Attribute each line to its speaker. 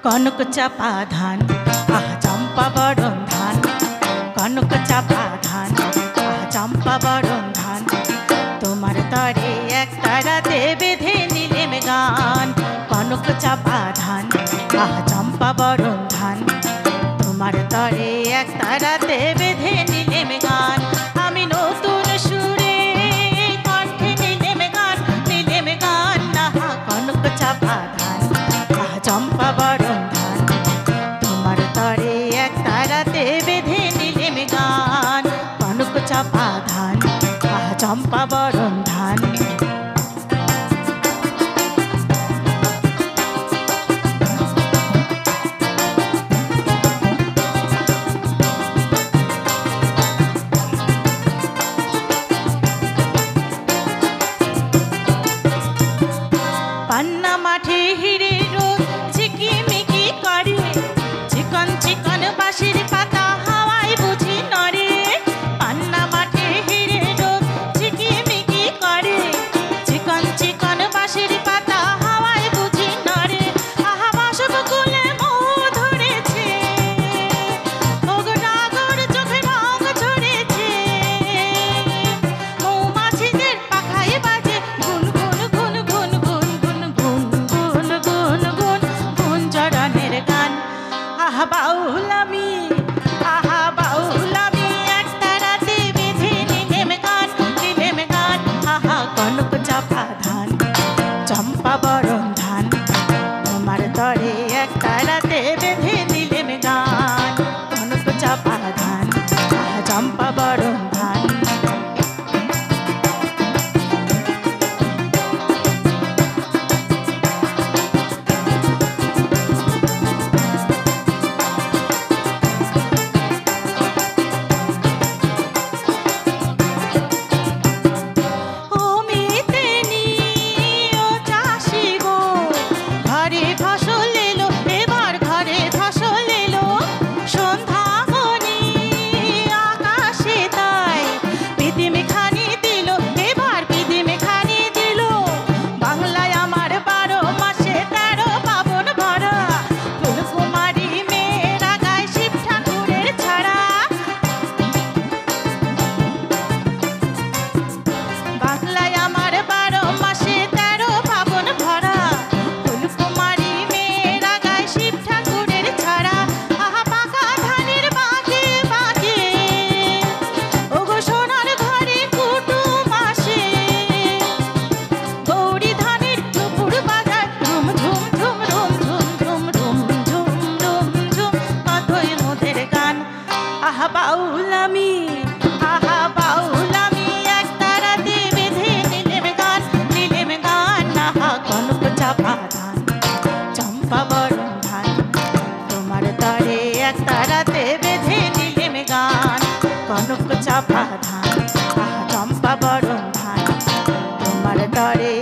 Speaker 1: কনক চাপা ধান আহা চম্পা বরণ ধান, কনক চাপা ধান আহা চম্পা বরণ ধান। তোমার তরে এক তারাতে বেঁধে নিলেম গান, কনক চাপা ধান আহা চম্পা বরণ ধান। তোমার তরে এক তারাতে বেঁধে নিলেম গান, আমি নতুন সুরে কণ্ঠে নিলেম গান, নিলেম গান আহা কনক চাপা ধান আহা চম্পা বরণ ধান। তোমার তরে এক তারাতে বেঁধে নিলেম গান, কনক চাপা ধান আহা চম্পা বরণ ধান। পান্না মাঠে হিরে রোদ ঝিকিমিকি করে, চিকন চিকন বাঁশির পাতা হাওয়ায় বুঝি নড়ে। পান্না মাঠে হিরে রোদ ঝিকিমিকি করে, চিকন চিকন বাঁশির পাতা হাওয়ায় বুঝি নড়ে। আহা বাসব কুলে মৌ ধরেছে, ওগো ডাগর চোখে রং ঝরেছে। মৌমাছিদের পাখায় বাজে গুন গুন গুন গুন গুন গুন গুন গুন গুন গুন গুন চরণের গান। আহা বাউল আমি, আহা বাউল আমি, এক তারাতে বেঁধে নিলেম গান, নিলেম গান আহা কনক চাপা ধান চম্পা বরণ ধান। তোমার তরে এক তারাতে বেঁধে নিলেম গান, কনক চাপা ধান আহা চম্পা বরণ ধান। ও মিতেনি ও চাষি গো, ঘরে ফসল এলো এবার ঘরে ফসল এলো। সন্ধ্যা গনি আকাশে তাই পিদিমে খানি দিল, এবার পিদিমে খানি দিল। বাংলায় আমার 12 মাসে 13 পাবন ভরা, ফুলকুমারী মেয়েরা গায় শিব ঠাকুরের ছাড়া। বাংলায় আমার 12 মাসে 13 পাবন ভরা, ফুলকুমারী মেয়েরা গায় শিব ঠাকুরের ছাড়া। আহা পাকা ধানের বাঁকে বাঁকে, ওগো সোনার ঘরে কুটুম আসে। গৌরী ধানের দুপুর বাজার ঝুম ঝুম ঝুম রুম ঝুম ঝুম রুম ঝুম রুম ঝুম, কতই মোদের গান। আহা বাউল আমি, আহা বাউল আমি, এক তারাতে বেঁধে নিলেম গান, নিলেম গান আহা কনক চাপা ধান চম্পা বরণ ধান। তোমার তরে এক তারাতে বেঁধে নিলেম গান, কনক চাপা ধান আহা চম্পা বরণ ধান। তোমার তরে